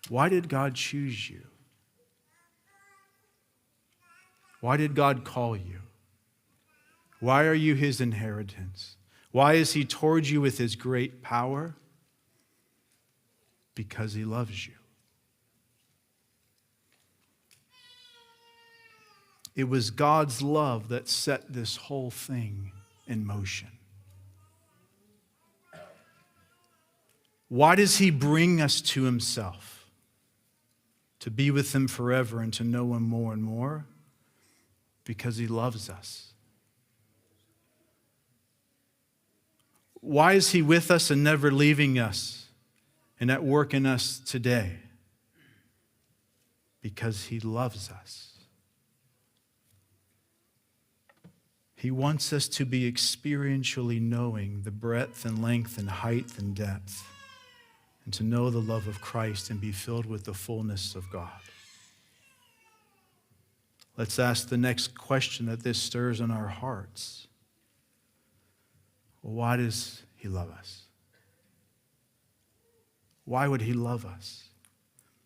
Why did God choose you? Why did God call you? Why are you his inheritance? Why is he toward you with his great power? Because he loves you. It was God's love that set this whole thing in motion. Why does he bring us to himself? To be with him forever and to know him more and more? Because he loves us. Why is he with us and never leaving us and at work in us today? Because he loves us. He wants us to be experientially knowing the breadth and length and height and depth, and to know the love of Christ and be filled with the fullness of God. Let's ask the next question that this stirs in our hearts. Well, why does he love us? Why would he love us?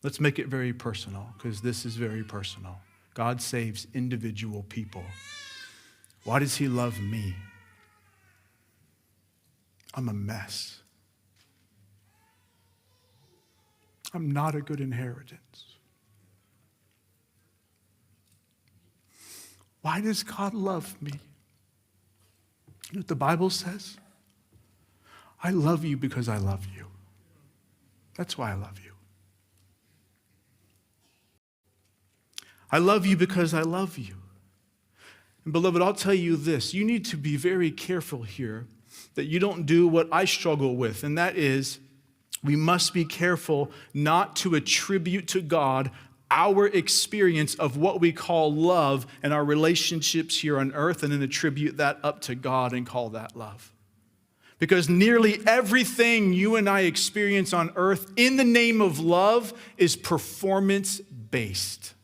Let's make it very personal, because this is very personal. God saves individual people. Why does he love me? I'm a mess. I'm not a good inheritance. Why does God love me? You know what the Bible says? I love you because I love you. That's why I love you. I love you because I love you. And beloved, I'll tell you this. You need to be very careful here that you don't do what I struggle with, and that is we must be careful not to attribute to God our experience of what we call love and our relationships here on earth, and then attribute that up to God and call that love. Because nearly everything you and I experience on earth in the name of love is performance-based.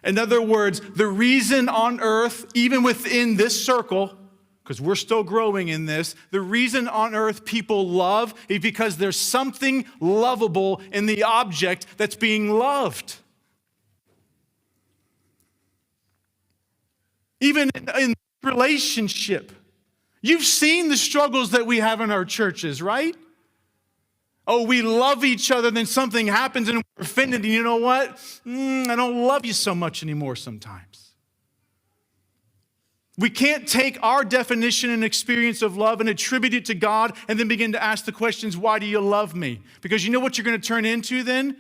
In other words, the reason on earth, even within this circle, because we're still growing in this, the reason on earth people love is because there's something lovable in the object that's being loved. Even in relationship. You've seen the struggles that we have in our churches, right? Oh, we love each other, then something happens and we're offended. And you know what? I don't love you so much anymore sometimes. We can't take our definition and experience of love and attribute it to God and then begin to ask the questions, why do you love me? Because you know what you're going to turn into then?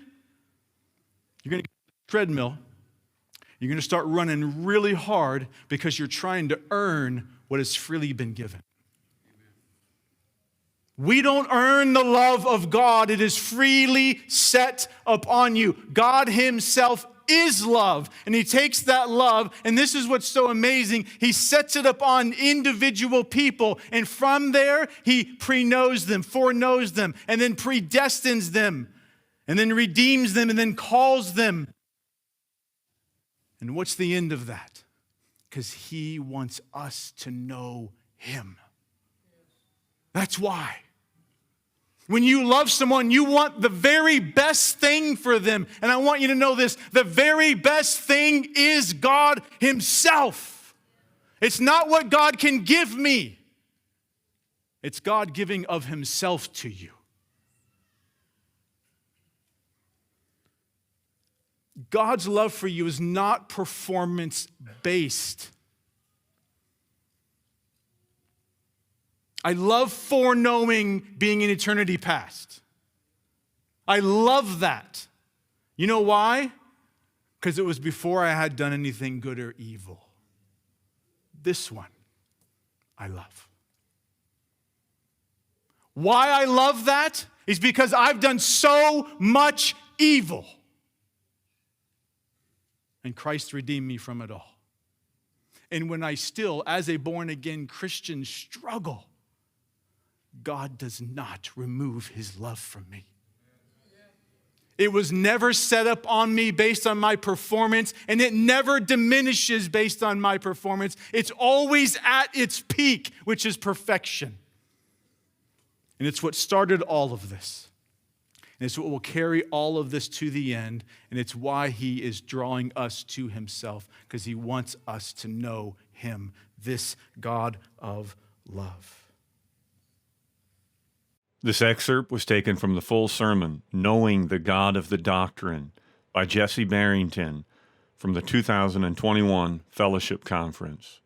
You're going to get on the treadmill. You're going to start running really hard because you're trying to earn what has freely been given. We don't earn the love of God. It is freely set upon you. God himself is love. And he takes that love, and this is what's so amazing. He sets it upon individual people. And from there, he pre-knows them, foreknows them, and then predestines them, and then redeems them, and then calls them. And what's the end of that? Because he wants us to know him. That's why. When you love someone, you want the very best thing for them. And I want you to know this. The very best thing is God himself. It's not what God can give me. It's God giving of himself to you. God's love for you is not performance-based. I love foreknowing being in eternity past. I love that. You know why? Because it was before I had done anything good or evil. This one, I love. Why I love that is because I've done so much evil. And Christ redeemed me from it all. And when I still, as a born-again Christian, struggle, God does not remove his love from me. It was never set up on me based on my performance, and it never diminishes based on my performance. It's always at its peak, which is perfection. And it's what started all of this. And it's what will carry all of this to the end. And it's why he is drawing us to himself, because he wants us to know him, this God of love. This excerpt was taken from the full sermon, Knowing the God of the Doctrine, by Jesse Barrington from the 2021 Fellowship Conference.